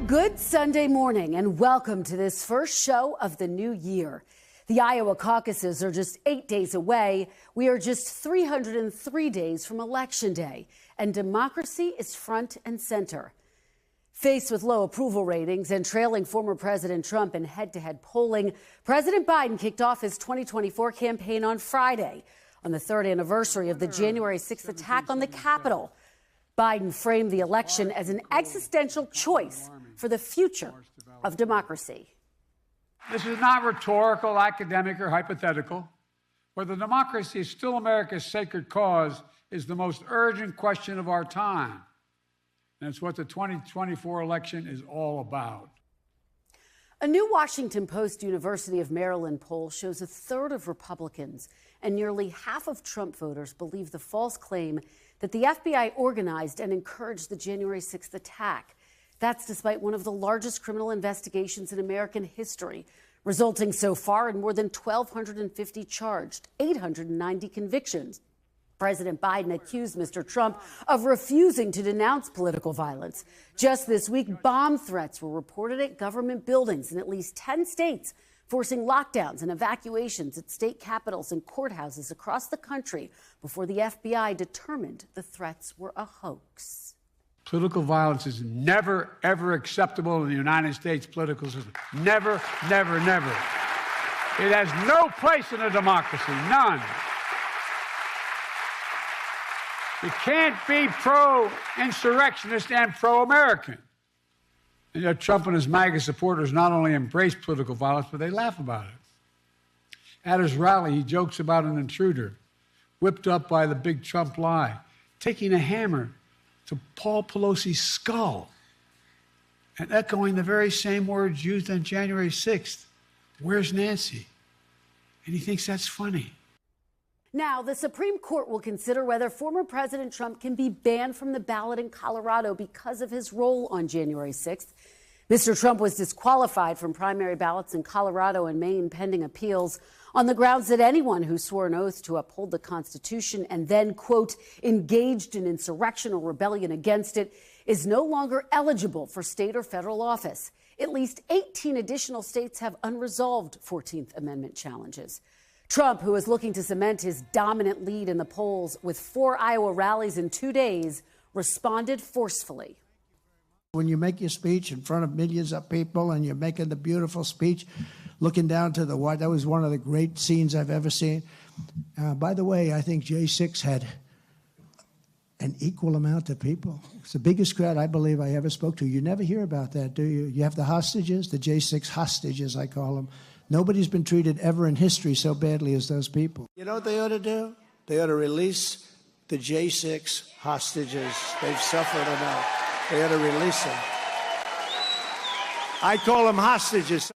Good Sunday morning and welcome to this first show of the new year. The Iowa caucuses are just 8 days away. We are just 303 days from Election Day, and democracy is front and center. Faced with low approval ratings and trailing former President Trump in head-to-head polling, President Biden kicked off his 2024 campaign on Friday, on the third anniversary of the January 6th attack on the Capitol. Biden framed the election as an existential choice for the future of democracy. This is not rhetorical, academic, or hypothetical. Whether democracy is still America's sacred cause is the most urgent question of our time. And it's what the 2024 election is all about. A new Washington Post University of Maryland poll shows a third of Republicans and nearly half of Trump voters believe the false claim that the FBI organized and encouraged the January 6th attack. That's despite one of the largest criminal investigations in American history, resulting so far in more than 1,250 charged, 890 convictions. President Biden accused Mr. Trump of refusing to denounce political violence. Just this week, bomb threats were reported at government buildings in at least 10 states, forcing lockdowns and evacuations at state capitals and courthouses across the country before the FBI determined the threats were a hoax. Political violence is never, ever acceptable in the United States political system. Never, never, never. It has no place in a democracy, none. You can't be pro-insurrectionist and pro-American. And yet Trump and his MAGA supporters not only embrace political violence, but they laugh about it. At his rally, he jokes about an intruder, whipped up by the big Trump lie, taking a hammer to Paul Pelosi's skull and echoing the very same words used on January 6th. Where's Nancy? And he thinks that's funny. Now, the Supreme Court will consider whether former President Trump can be banned from the ballot in Colorado because of his role on January 6th. Mr. Trump was disqualified from primary ballots in Colorado and Maine pending appeals on the grounds that anyone who swore an oath to uphold the Constitution and then, quote, engaged in insurrection or rebellion against it is no longer eligible for state or federal office. At least 18 additional states have unresolved 14th Amendment challenges. Trump, who is looking to cement his dominant lead in the polls with 4 Iowa rallies in 2 days, responded forcefully. When you make your speech in front of millions of people and you're making the beautiful speech, looking down to the White, that was one of the great scenes I've ever seen. By the way, I think J6 had an equal amount of people. It's the biggest crowd I believe I ever spoke to. You never hear about that, do you? You have the hostages, the J6 hostages, I call them. Nobody's been treated ever in history so badly as those people. You know what they ought to do? They ought to release the J6 hostages. They've suffered enough. They ought to release them. I call them hostages.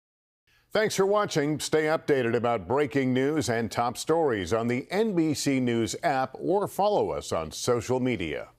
Thanks for watching. Stay updated about breaking news and top stories on the NBC News app or follow us on social media.